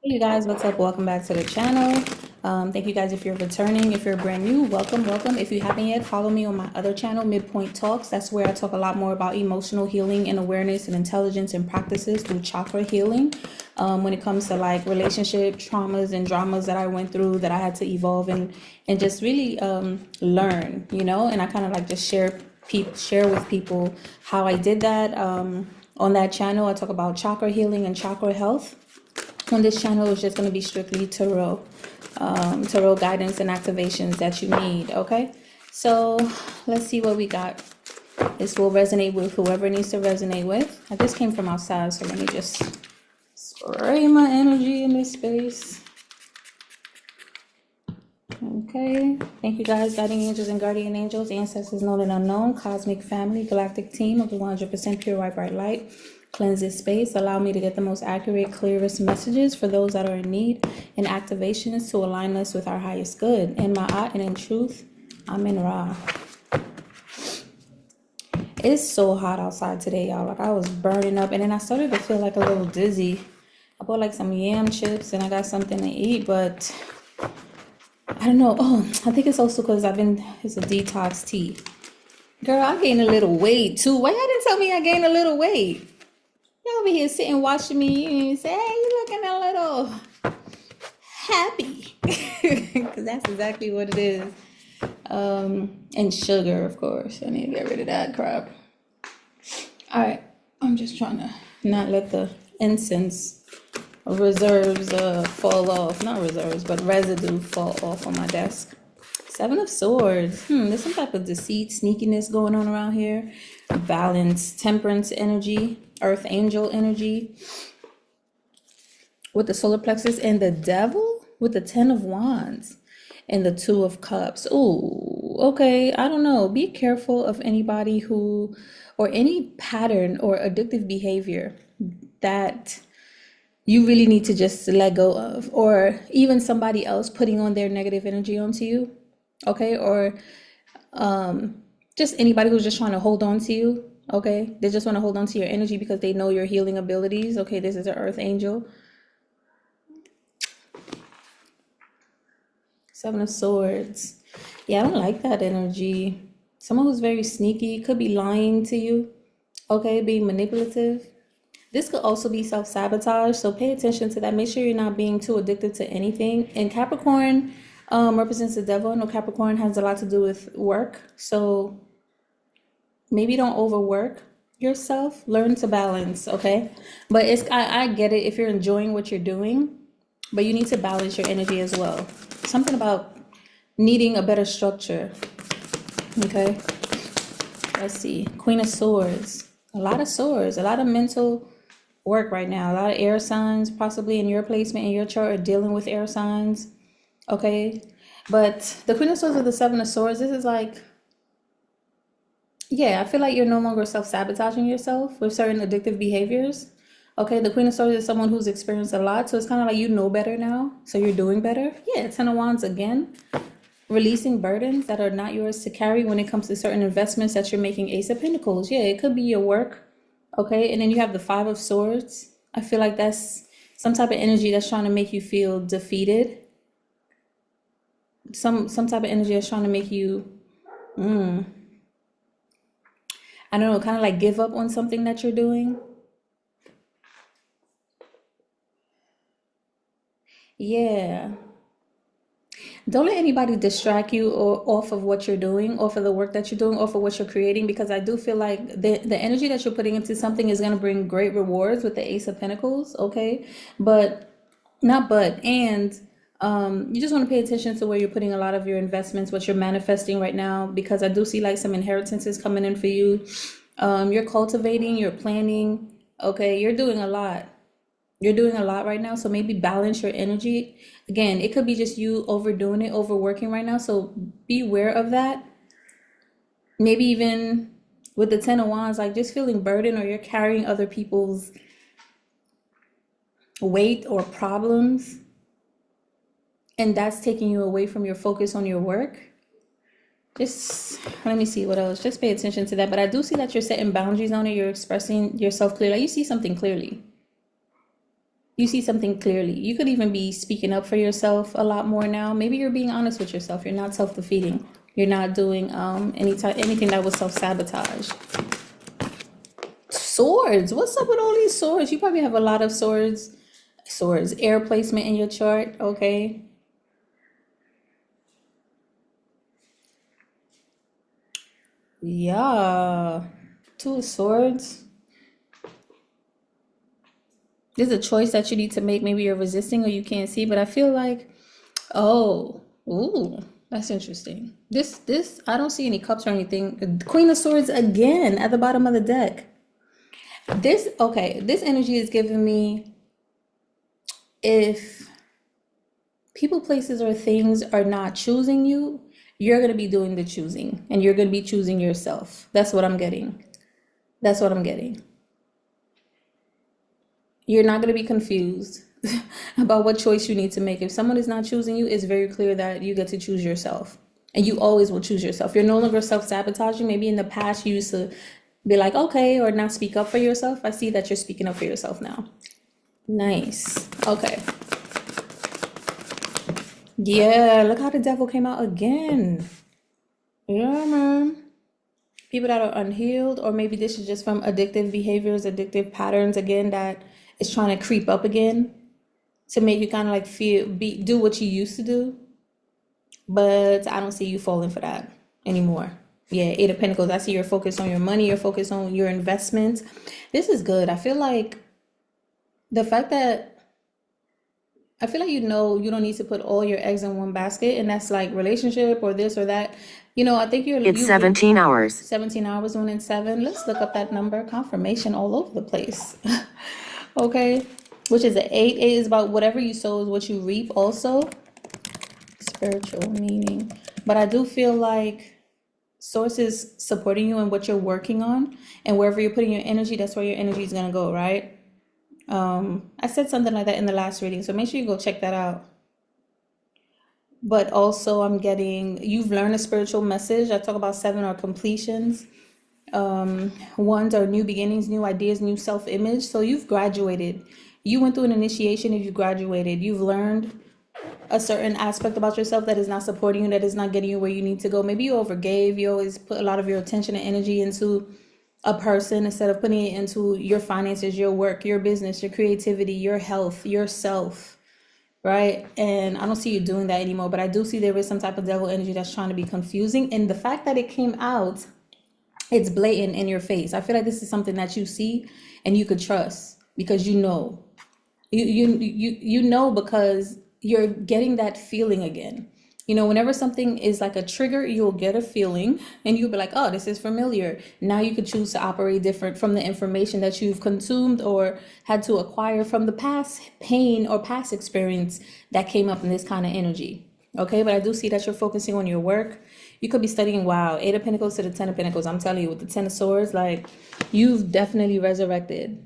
Hey you guys, what's up? Welcome back to the channel. Thank you guys if you're returning. If you're brand new, welcome. If you haven't yet, follow me on my other channel, Midpoint Talks. That's where I talk a lot more about emotional healing and awareness and intelligence and practices through chakra healing. When it comes to like relationship traumas and dramas that I went through that I had to evolve and just really learn, and I kind of like just share with people how I did that. On that channel, I talk about chakra healing and chakra health. On this channel is just going to be strictly tarot guidance and activations that you need. Okay, so let's see what we got. This will resonate with whoever needs to resonate with. I just came from outside, so let me just spray my energy in this space. Okay, thank you guys, guiding angels and guardian angels, ancestors known and unknown, cosmic family, galactic team of the 100% pure white bright light. Cleanse this space, allow me to get the most accurate, clearest messages for those that are in need, and activations to align us with our highest good. In Ma'at and in truth, I'm in Ra. It's so hot outside today, y'all. Like I was burning up, and then I started to feel like a little dizzy. I bought like some yam chips and I got something to eat, but I don't know. Oh, I think it's also because it's a detox tea. Girl, I gained a little weight too. Why y'all didn't tell me I gained a little weight? Y'all over here sitting watching me and say, hey, you looking a little happy. Because that's exactly what it is. And sugar, of course. I need to get rid of that crap. All right. I'm just trying to not let the incense reserves fall off. Not reserves, but residue fall off on my desk. Seven of Swords. There's some type of deceit, sneakiness going on around here. Balance, temperance energy, earth angel energy. With the solar plexus and the devil with the 10 of wands and the 2 of cups. Ooh, okay. I don't know. Be careful of anybody or any pattern or addictive behavior that you really need to just let go of, or even somebody else putting on their negative energy onto you. Okay, or just anybody who's just trying to hold on to you. Okay, they just want to hold on to your energy because they know your healing abilities. Okay, this is an earth angel. Seven of Swords. Yeah, I don't like that energy. Someone who's very sneaky, could be lying to you. Okay, being manipulative. This could also be self-sabotage, so pay attention to that. Make sure you're not being too addicted to anything. And Capricorn represents the devil. I know Capricorn has a lot to do with work, so maybe don't overwork yourself. Learn to balance, okay? But I get it if you're enjoying what you're doing, but you need to balance your energy as well. Something about needing a better structure, okay? Let's see. Queen of Swords. A lot of swords, a lot of mental work right now. A lot of air signs possibly in your placement in your chart are dealing with air signs. Okay. But the Queen of Swords with the Seven of Swords, this is like, yeah, I feel like you're no longer self-sabotaging yourself with certain addictive behaviors. Okay, the Queen of Swords is someone who's experienced a lot, so it's kind of like you know better now, so you're doing better. Yeah, Ten of Wands again. Releasing burdens that are not yours to carry when it comes to certain investments that you're making. Ace of Pentacles. Yeah, it could be your work. Okay, and then you have the Five of Swords. I feel like that's some type of energy that's trying to make you feel defeated. Some type of energy that's trying to make you, I don't know, kind of like give up on something that you're doing. Yeah. Don't let anybody distract you or off of what you're doing, off of the work that you're doing, off of what you're creating, because I do feel like the energy that you're putting into something is going to bring great rewards with the Ace of Pentacles, okay? But not but and you just want to pay attention to where you're putting a lot of your investments, what you're manifesting right now, because I do see like some inheritances coming in for you. You're cultivating, you're planning, okay? You're doing a lot. You're doing a lot right now, so maybe balance your energy. Again, it could be just you overdoing it, overworking right now, so be aware of that. Maybe even with the Ten of Wands, like just feeling burdened, or you're carrying other people's weight or problems, and that's taking you away from your focus on your work. Just let me see what else. Just pay attention to that. But I do see that you're setting boundaries on it. You're expressing yourself clearly. Like you see something clearly. You see something clearly. You could even be speaking up for yourself a lot more now. Maybe you're being honest with yourself. You're not self-defeating. You're not doing anything that was self-sabotage. Swords. What's up with all these swords? You probably have a lot of swords. Air placement in your chart, okay? Yeah. Two of Swords. There's a choice that you need to make. Maybe you're resisting or you can't see, but I feel like, oh, ooh, that's interesting. This, I don't see any cups or anything. Queen of Swords again at the bottom of the deck. This energy is giving me, if people, places, or things are not choosing you, you're going to be doing the choosing and you're going to be choosing yourself. That's what I'm getting. That's what I'm getting. You're not going to be confused about what choice you need to make. If someone is not choosing you, it's very clear that you get to choose yourself. And you always will choose yourself. You're no longer self-sabotaging. Maybe in the past you used to be like, okay, or not speak up for yourself. I see that you're speaking up for yourself now. Nice. Okay. Yeah, look how the devil came out again. Yeah, man. People that are unhealed, or maybe this is just from addictive behaviors, addictive patterns again, that is trying to creep up again to make you kind of like do what you used to do. But I don't see you falling for that anymore. Yeah, Eight of Pentacles. I see you're focused on your money, you're focused on your investments. This is good. I feel like the fact that you don't need to put all your eggs in one basket, and that's like relationship or this or that. I think It's 17 hours. 17 hours, 1 and 7. Let's look up that number. Confirmation all over the place. Okay. Which is the 8. 8 is about whatever you sow is what you reap also. Spiritual meaning. But I do feel like Source is supporting you in what you're working on, and wherever you're putting your energy, that's where your energy is going to go, right? I said something like that in the last reading, so make sure you go check that out. But also I'm getting, you've learned a spiritual message. I talk about 7 are completions. 1s are new beginnings, new ideas, new self-image. So you've graduated. You went through an initiation. If you graduated, you've learned a certain aspect about yourself that is not supporting you, that is not getting you where you need to go. Maybe you overgave. You always put a lot of your attention and energy into a person instead of putting it into your finances, your work, your business, your creativity, your health, yourself, right? And I don't see you doing that anymore, but I do see there is some type of devil energy that's trying to be confusing. And the fact that it came out, it's blatant in your face. I feel like this is something that you see and you could trust, because you know because you're getting that feeling again. Whenever something is like a trigger, you'll get a feeling and you'll be like, oh, this is familiar. Now you could choose to operate different from the information that you've consumed or had to acquire from the past pain or past experience that came up in this kind of energy. Okay, but I do see that you're focusing on your work. You could be studying, wow, 8 of Pentacles to the 10 of Pentacles. I'm telling you, with the 10 of Swords, like, you've definitely resurrected.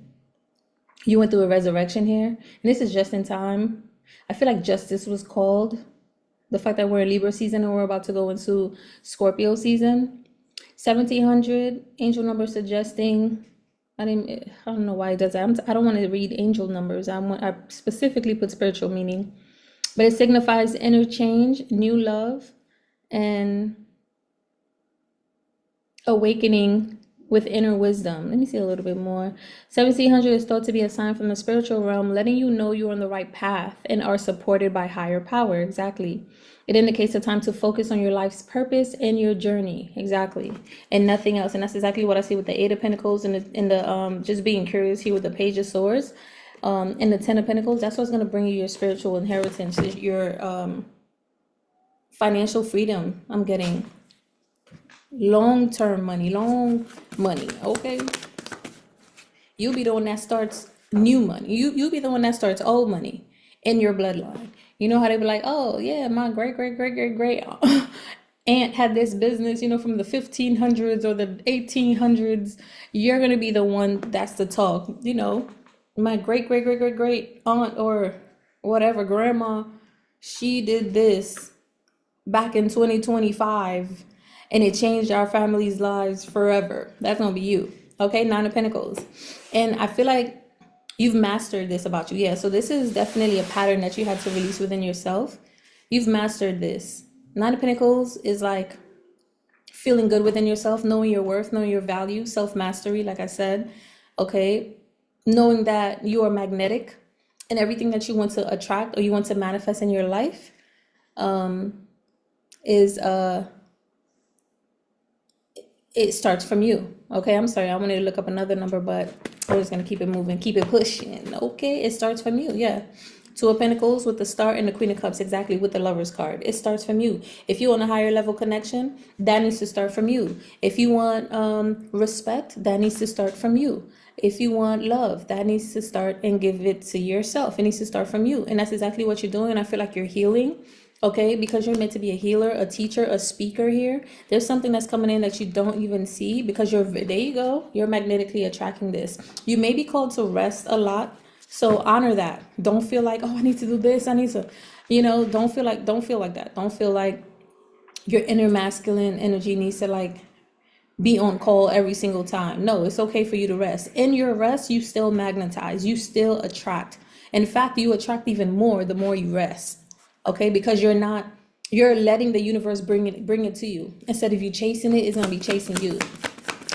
You went through a resurrection here. And this is just in time. I feel like justice was called. The fact that we're in Libra season and we're about to go into Scorpio season. 1700, angel number suggesting, I don't know why it does that. I don't want to read angel numbers. I specifically put spiritual meaning. But it signifies interchange, new love, and awakening with inner wisdom. Let me see a little bit more. 1700 is thought to be a sign from the spiritual realm, letting you know you're on the right path and are supported by higher power. Exactly. It indicates a time to focus on your life's purpose and your journey. Exactly. And nothing else. And that's exactly what I see with the 8 of Pentacles and the just being curious here with the Page of Swords. And the 10 of Pentacles, that's what's going to bring you your spiritual inheritance, your financial freedom. I'm getting long-term money, okay? You'll be the one that starts new money. You'll be the one that starts old money in your bloodline. You know how they be like, oh yeah, my great aunt had this business, from the 1500s or the 1800s. You're gonna be the one that's the talk. My great aunt or whatever grandma, she did this back in 2025 and it changed our family's lives forever. That's gonna be you. Okay, 9 of Pentacles. And I feel like You've mastered this about you. Yeah, so this is definitely a pattern that you had to release within yourself. You've mastered this. Nine of Pentacles is like feeling good within yourself, knowing your worth, knowing your value, self-mastery, like I said. Okay, knowing that you are magnetic and everything that you want to attract or you want to manifest in your life is it starts from you. Okay, I'm sorry, I wanted to look up another number, but we're just gonna keep it moving, keep it pushing. Okay, it starts from you. Yeah, Two of Pentacles with the Star and the Queen of Cups, exactly, with the Lovers card. It starts from you. If you want a higher level connection, that needs to start from you. If you want respect, that needs to start from you. If you want love, that needs to start and give it to yourself. It needs to start from you. And that's exactly what you're doing. And I feel like you're healing. Okay, because you're meant to be a healer, a teacher, a speaker here. There's something that's coming in that you don't even see because there you go. You're magnetically attracting this. You may be called to rest a lot. So honor that. Don't feel like, oh, I need to do this. I need to, don't feel like that. Don't feel like your inner masculine energy needs to like be on call every single time. No, it's okay for you to rest. In your rest, you still magnetize, you still attract. In fact, you attract even more the more you rest. Okay, because you're letting the universe bring it to you. Instead of you chasing it, it's gonna be chasing you.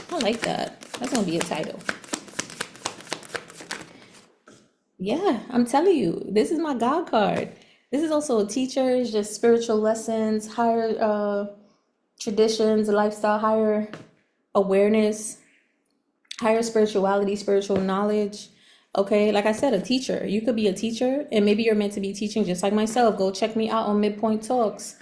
I like that. That's gonna be a title. Yeah, I'm telling you, this is my God card. This is also a teacher. It's just spiritual lessons, higher traditions, lifestyle, higher awareness, higher spirituality, spiritual knowledge. Okay, like I said, a teacher. You could be a teacher, and maybe you're meant to be teaching just like myself. Go check me out on Midpoint Talks.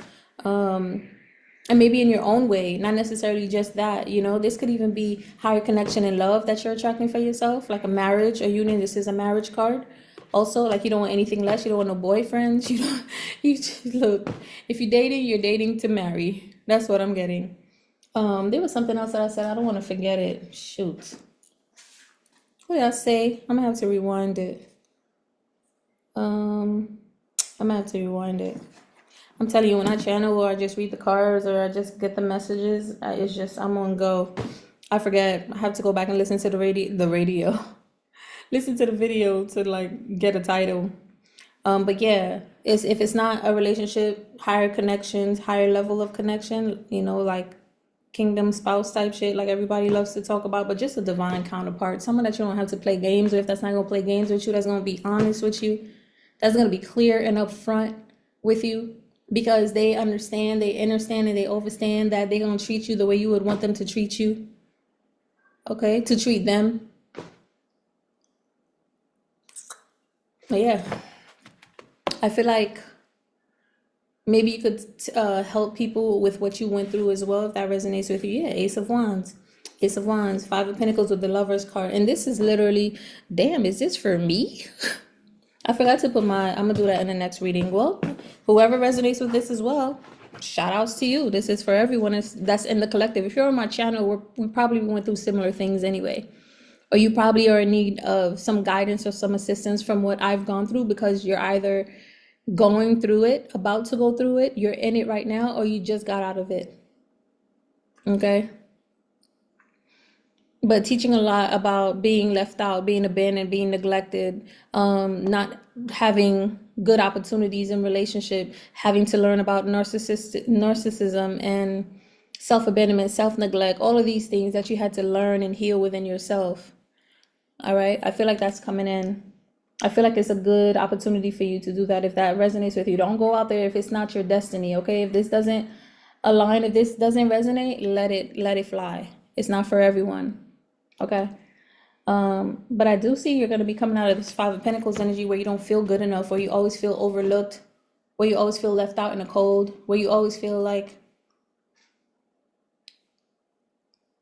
And maybe in your own way, not necessarily just that. This could even be higher connection and love that you're attracting for yourself, like a marriage, a union. This is a marriage card. Also, like, you don't want anything less. You don't want no boyfriends. You just, look, if you're dating to marry. That's what I'm getting. There was something else that I said. I don't want to forget it. Shoot. What did I say? I'm gonna have to rewind it. I'm telling you, when I channel or I just read the cards or I just get the messages, I'm on go. I forget. I have to go back and listen to the radio. Listen to the video to like get a title. But yeah, if it's not a relationship, higher connections, higher level of connection, like kingdom spouse type shit, like everybody loves to talk about, but just a divine counterpart, someone that you don't have to play games with, that's not gonna play games with you, that's gonna be honest with you, that's gonna be clear and upfront with you, because they understand, and they understand that they're gonna treat you the way you would want them to treat you. Okay, to treat them. But yeah, I feel like maybe you could help people with what you went through as well, if that resonates with you. Yeah, Ace of Wands, Five of Pentacles with the Lovers card. And this is literally, damn, is this for me? I forgot to put I'm going to do that in the next reading. Well, whoever resonates with this as well, shout outs to you. This is for everyone that's in the collective. If you're on my channel, we probably went through similar things anyway. Or you probably are in need of some guidance or some assistance from what I've gone through, because you're either going through it, about to go through it, you're in it right now, or you just got out of it. Okay? But teaching a lot about being left out, being abandoned, being neglected, not having good opportunities in relationship, having to learn about narcissism and self-abandonment, self-neglect, all of these things that you had to learn and heal within yourself. All right? I feel like that's coming in. I feel like it's a good opportunity for you to do that if that resonates with you. Don't go out there if it's not your destiny, okay? If this doesn't align, if this doesn't resonate, let it fly. It's not for everyone, okay? But I do see you're going to be coming out of this Five of Pentacles energy where you don't feel good enough, where you always feel overlooked, where you always feel left out in the cold, where you always feel like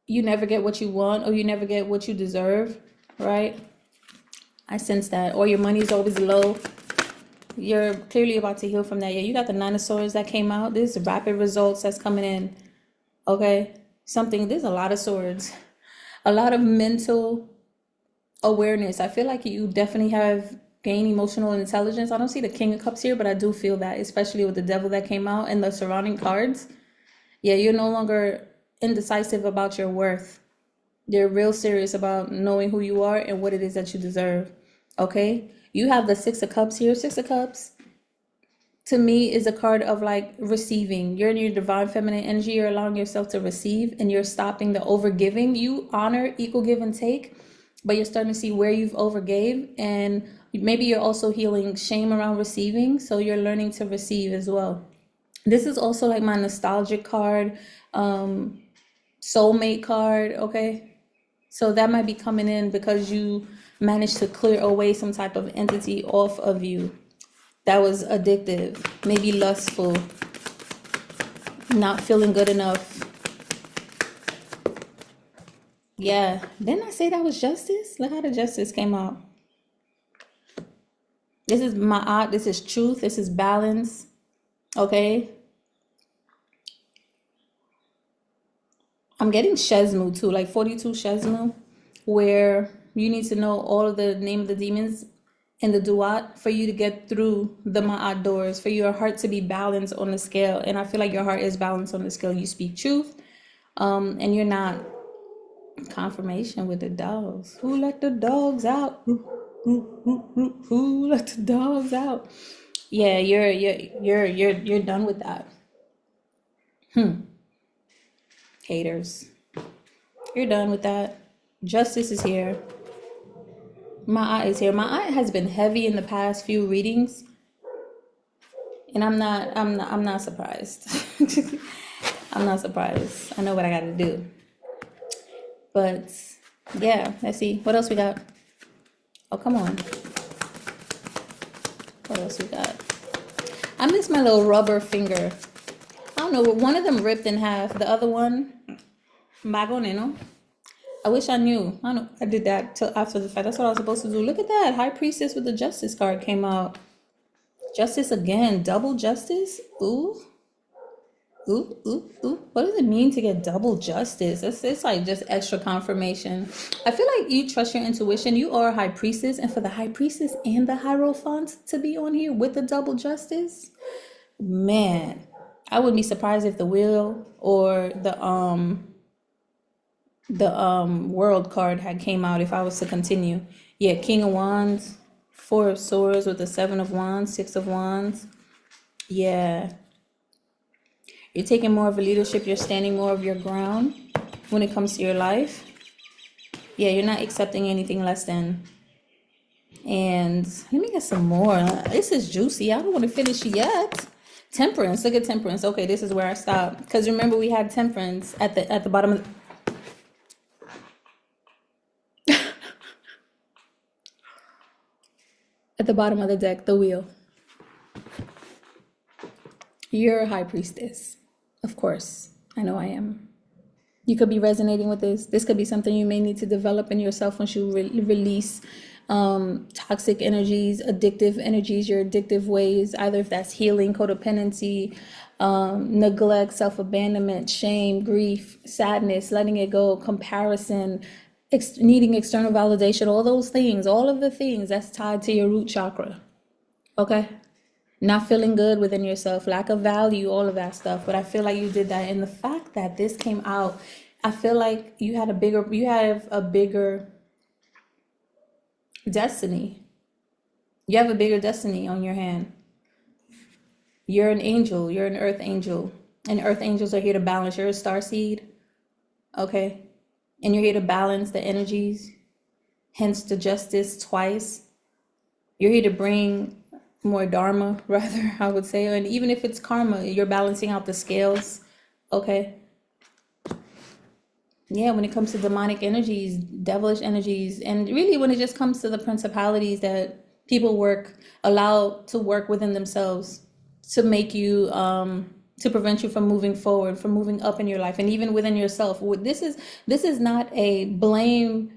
you never get what you want or you never get what you deserve, right? I sense that. Or your money's always low. You're clearly about to heal from that. Yeah, you got the Nine of Swords that came out. There's rapid results that's coming in. Okay? There's a lot of swords. A lot of mental awareness. I feel like you definitely have gained emotional intelligence. I don't see the King of Cups here, but I do feel that, especially with the Devil that came out and the surrounding cards. Yeah, you're no longer indecisive about your worth. You're real serious about knowing who you are and what it is that you deserve. Okay, you have the Six of Cups here. Six of Cups to me is a card of like receiving. You're in your divine feminine energy. You're allowing yourself to receive, and you're stopping the overgiving. You honor equal give and take, but you're starting to see where you've overgave, and maybe you're also healing shame around receiving. So you're learning to receive as well. This is also like my nostalgic card, soulmate card. Okay, so that might be coming in because you managed to clear away some type of entity off of you that was addictive, maybe lustful, not feeling good enough. Yeah, didn't I say that was justice? Look how the justice came out. This is ma'at, this is truth, this is balance. Okay, I'm getting Shesmu too, like 42 Shesmu, where you need to know all of the name of the demons in the duat for you to get through the ma'at doors, for your heart to be balanced on the scale. And I feel like your heart is balanced on the scale. You speak truth, and you're not confirmation with the dogs. Who let the dogs out? Who let the dogs out? Yeah, you're done with that. Haters. You're done with that. Justice is here. My eye is here. My eye has been heavy in the past few readings, and I'm not surprised. I'm not surprised. I know what I got to do. But yeah, let's see what else we got. Oh, come on. What else we got? I miss my little rubber finger. I don't know. One of them ripped in half. The other one, magoneno. I wish I knew. I don't. I did that till after the fact. That's what I was supposed to do. Look at that. High Priestess with the Justice card came out. Justice again. Double justice. Ooh. Ooh, ooh, ooh. What does it mean to get double justice? It's like just extra confirmation. I feel like you trust your intuition. You are a high priestess, and for the high priestess and the hierophant to be on here with the double justice, man, I wouldn't be surprised if the wheel or the world card had came out if I was to continue. Yeah, King of Wands, Four of Swords with the Seven of Wands, Six of Wands. Yeah. You're taking more of a leadership. You're standing more of your ground when it comes to your life. Yeah, you're not accepting anything less than. And let me get some more. This is juicy. I don't want to finish yet. Temperance. Look at Temperance. Okay, this is where I stopped. Because remember, we had Temperance at the bottom of at the bottom of the deck, the wheel. You're a high priestess. Of course. I know I am. You could be resonating with this. This could be something you may need to develop in yourself once you release toxic energies, addictive energies, your addictive ways, either if that's healing, codependency, neglect, self-abandonment, shame, grief, sadness, letting it go, comparison, needing external validation, all those things, all of the things that's tied to your root chakra. Okay? Not feeling good within yourself, lack of value, all of that stuff. But I feel like you did that. And the fact that this came out, I feel like you have a bigger destiny. You have a bigger destiny on your hand. You're an angel. You're an earth angel. And earth angels are here to balance. You're a star seed. Okay. And you're here to balance the energies. Hence the justice twice. You're here to bring more dharma, rather, I would say. And even if it's karma, you're balancing out the scales. Okay. Yeah, when it comes to demonic energies, devilish energies, and really when it just comes to the principalities that people allow to work within themselves to make you to prevent you from moving forward, from moving up in your life, and even within yourself. This is not a blame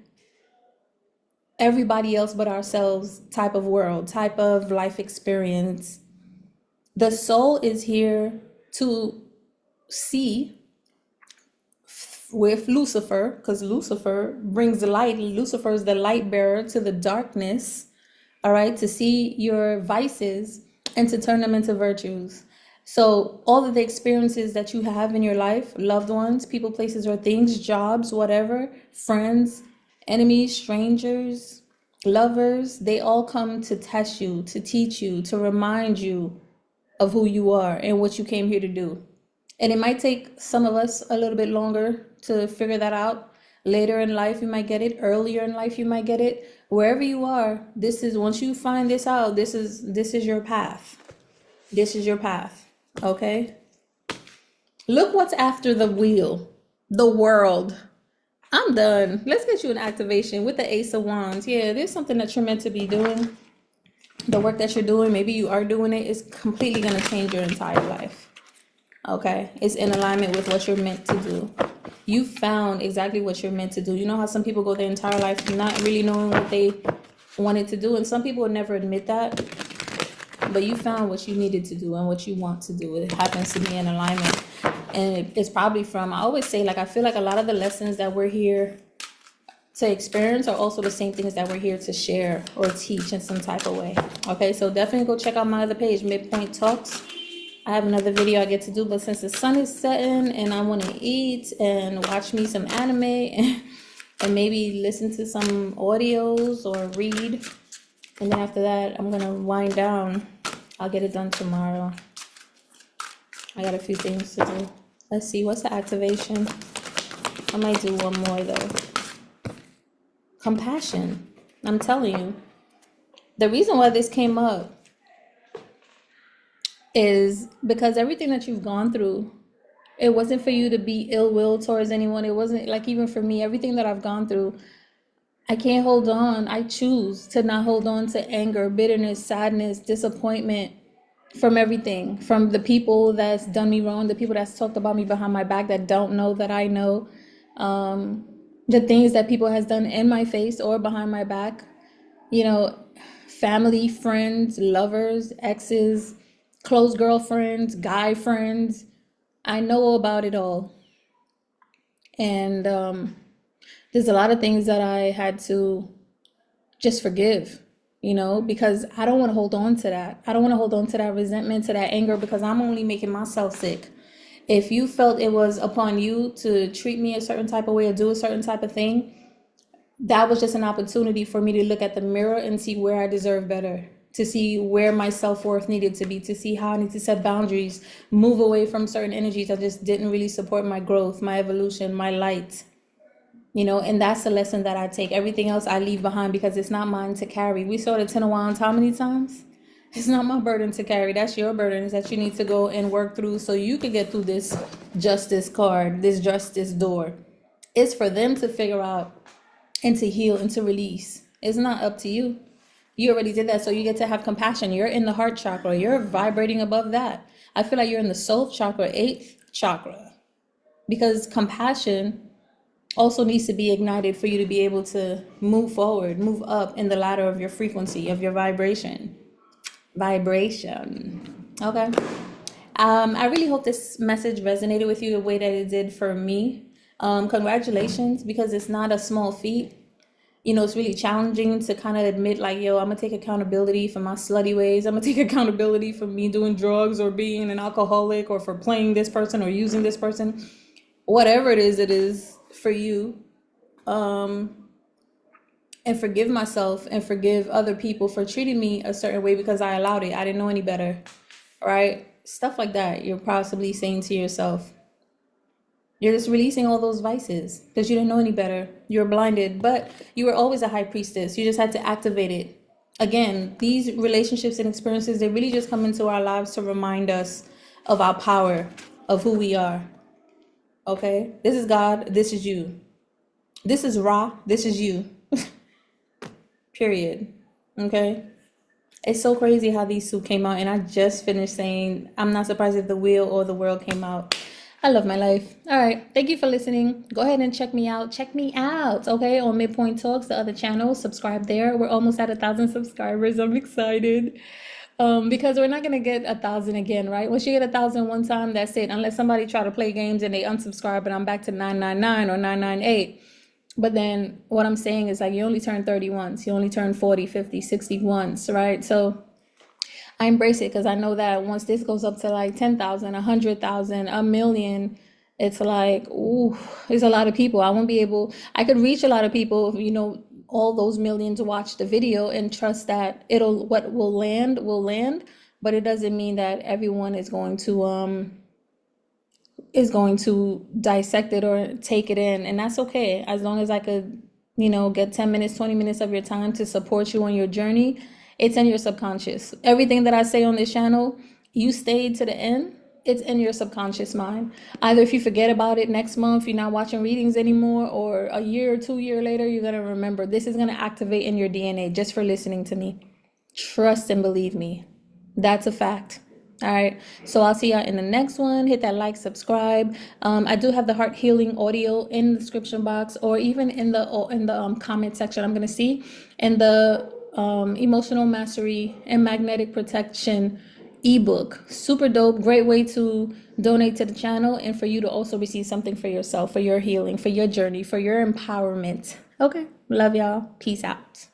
everybody else but ourselves type of world, type of life experience. The soul is here to see with Lucifer, because Lucifer brings the light. Lucifer is the light bearer to the darkness, all right, to see your vices and to turn them into virtues. So all of the experiences that you have in your life, loved ones, people, places, or things, jobs, whatever, friends, enemies, strangers, lovers, they all come to test you, to teach you, to remind you of who you are and what you came here to do. And it might take some of us a little bit longer to figure that out. Later in life, you might get it. Earlier in life, you might get it. Wherever you are, this is, once you find this out, this is your path. This is your path. Okay? Look what's after the wheel. The world. I'm done. Let's get you an activation with the Ace of Wands. Yeah, there's something that you're meant to be doing. The work that you're doing, maybe you are doing it, is completely going to change your entire life. Okay? It's in alignment with what you're meant to do. You found exactly what you're meant to do. You know how some people go their entire life not really knowing what they wanted to do, and some people would never admit that. But you found what you needed to do and what you want to do. It happens to be in alignment. And it's probably from, I always say, like, I feel like a lot of the lessons that we're here to experience are also the same things that we're here to share or teach in some type of way. Okay, so definitely go check out my other page, Midpoint Talks. I have another video I get to do, but since the sun is setting and I want to eat and watch me some anime and maybe listen to some audios or read, and then after that, I'm going to wind down. I'll get it done tomorrow. I got a few things to do. Let's see, what's the activation? I might do one more though. Compassion. I'm telling you. The reason why this came up is because everything that you've gone through, it wasn't for you to be ill will towards anyone. It wasn't, like, even for me, everything that I've gone through, I can't hold on. I choose to not hold on to anger, bitterness, sadness, disappointment from everything, from the people that's done me wrong, the people that's talked about me behind my back that don't know that I know, the things that people has done in my face or behind my back, you know, family, friends, lovers, exes, close girlfriends, guy friends. I know about it all. And there's a lot of things that I had to just forgive, you know, because I don't want to hold on to that. I don't want to hold on to that resentment, to that anger, because I'm only making myself sick. If you felt it was upon you to treat me a certain type of way or do a certain type of thing, that was just an opportunity for me to look at the mirror and see where I deserve better, to see where my self-worth needed to be, to see how I need to set boundaries, move away from certain energies that just didn't really support my growth, my evolution, my light. You know, and that's the lesson that I take. Everything else I leave behind because it's not mine to carry. We saw the Ten of Wands how many times? It's not my burden to carry. That's your burden, is that you need to go and work through so you can get through this justice card, this justice door. It's for them to figure out and to heal and to release. It's not up to you. You already did that, so you get to have compassion. You're in the heart chakra. You're vibrating above that. I feel like you're in the soul chakra, 8th chakra, because compassion also needs to be ignited for you to be able to move forward, move up in the ladder of your frequency, of your vibration. Okay. I really hope this message resonated with you the way that it did for me. Congratulations, because it's not a small feat. You know, it's really challenging to kind of admit, like, yo, I'm gonna take accountability for my slutty ways. I'm gonna take accountability for me doing drugs or being an alcoholic or for playing this person or using this person. Whatever it is for you. And forgive myself and forgive other people for treating me a certain way because I allowed it. I didn't know any better, right? Stuff like that. You're possibly saying to yourself, you're just releasing all those vices because you didn't know any better. You're blinded, but you were always a high priestess. You just had to activate it. Again, these relationships and experiences, they really just come into our lives to remind us of our power, of who we are. Okay? This is God. This is you. This is Ra. This is you. Period. Okay? It's so crazy how these two came out, and I just finished saying I'm not surprised if the wheel or the world came out. I love my life. All right. Thank you for listening. Go ahead and check me out. Check me out, okay, on Midpoint Talks, the other channel. Subscribe there. We're almost at 1,000 subscribers. I'm excited. Because we're not gonna get 1,000 again, right? Once you get 1,000 one time, that's it. Unless somebody try to play games and they unsubscribe, and I'm back to 999 or 998. But then what I'm saying is, like, you only turn 30 once. You only turn 40, 50, 60 once, right? So I embrace it because I know that once this goes up to like 10,000, 100,000, a million, it's like, ooh, there's a lot of people. I won't be able, I could reach a lot of people, you know, all those millions watch the video and trust that what will land, but it doesn't mean that everyone is going to dissect it or take it in, and that's okay. As long as I could, get 10 minutes, 20 minutes of your time to support you on your journey, it's in your subconscious. Everything that I say on this channel, you stayed to the end, it's in your subconscious mind. Either if you forget about it next month, you're not watching readings anymore, or a year or 2 years later, you're going to remember. This is going to activate in your DNA just for listening to me. Trust and believe me. That's a fact. All right, so I'll see y'all in the next one. Hit that like, subscribe. I do have the heart healing audio in the description box, or even in the comment section. I'm gonna see in the emotional mastery and magnetic protection ebook. Super dope. Great way to donate to the channel and for you to also receive something for yourself, for your healing, for your journey, for your empowerment. Okay, love y'all. Peace out.